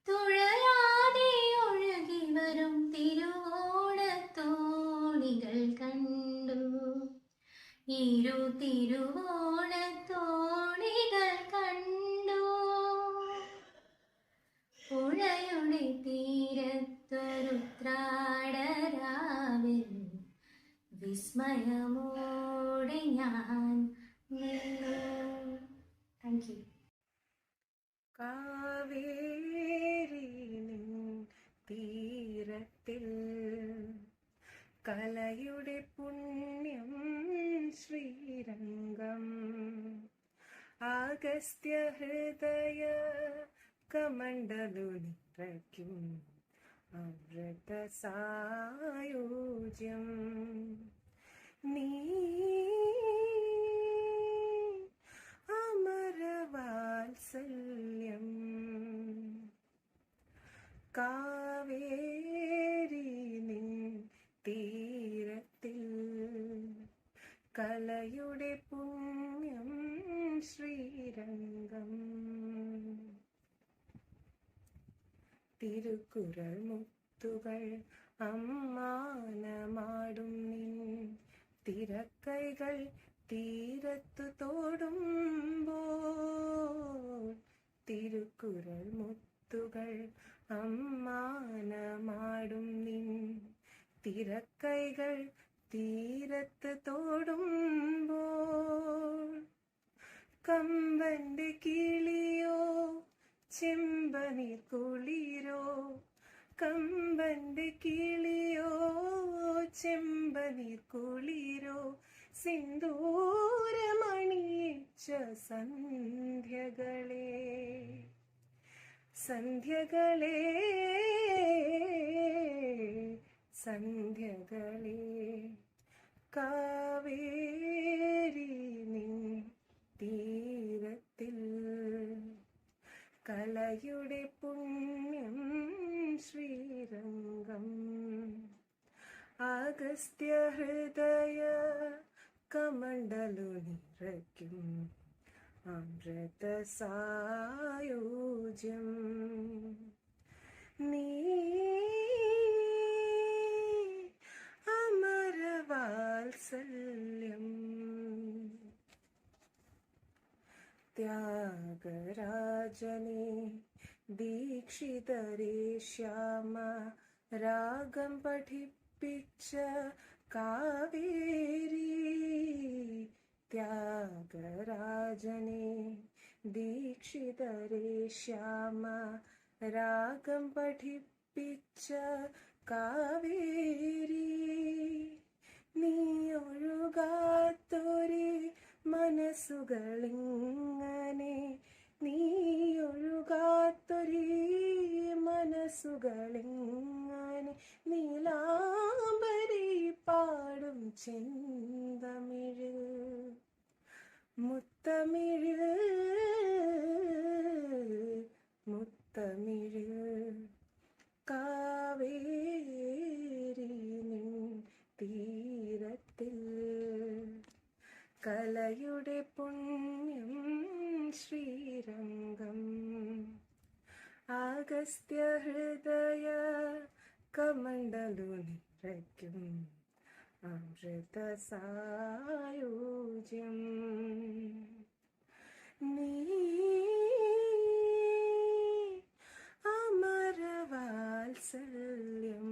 തുഴയാതെ ഒഴുകി വരും തിരുവോണത്തോണികൾ കണ്ടു. ഇരു തിരുവോണത്തോണികൾ കണ്ടു. പുഴയുടെ തീരത്തൊരുത്രാടരാവിൽ വിസ്മയമോടെ ഞാൻ നിന്നു. Thank you. കാവേരി നിൻ തീരത്തിൽ കലയുടെ പുണ്യം ശ്രീരംഗം. അഗസ്ത്യ ഹൃദയ കമണ്ഡലുനിത്രയ്ക്കും അമൃത സായുജ്യം. നീ അമരവാത്സല്യം. കാവേരി നിൻ തീരത്തിൽ കലയുടെ പുണ്യം ശ്രീരംഗം. തിരുക്കുറൾ മുത്തുകൾ അമ്മാനമാടും നിൻ തിരക്കൈകൾ തീരത്തു തോടുമ്പോൾ. തിരുക്കുറൾ മുത്തുകൾ അമ്മാനമാടും നിൻ തിരക്കൈകൾ തീരത്ത് തോടുമ്പോൾ. കമ്പന്റെ കിളിയോ ചെമ്പനീർ കുളിരോ. കമ്പന്റെ കിളിയോ ചെമ്പനീർ കുളിരോ. സിന്ദൂരമണിയിച്ച സന്ധ്യകളെ സന്ധ്യകളെ സന്ധ്യകളെ കാവേരി നിൻ തീരത്തിൽ കലയുടെ പുണ്യം ശ്രീരംഗം അഗസ്ത്യ ഹൃദയ കമണ്ഡലു നിറയ്ക്കും അമൃത സായുജ്യം നീ അമരവാത്സല്യം ത്യാഗരാജനെ ദീക്ഷിതരേ ശ്യാമ രാഗം പഠിപ്പിച്ച കാവേരി ത്യാഗരാജനെ ദീക്ഷിതരേ ശ്യാമ രാഗം പഠിപ്പിച്ച കാവേരി നീ ഒഴുകാത്തൊരു മനസ്സുകളിങ്ങനെ നീ ഒഴുകാത്തൊരു മനസ്സുകളിങ്ങനെ നീലാംബരി പാടും ചെന്തമിഴ് മുത്തമിഴ് മുത്തമിഴ് കാവേരി നിൻ തീരത്തിൽ കലയുടെ പുണ്യം ശ്രീരംഗം അഗസ്ത്യ ഹൃദയ കമണ്ഡലു നിറയ്ക്കും അമൃത സായുജ്യം നീ അമരവാത്സല്യം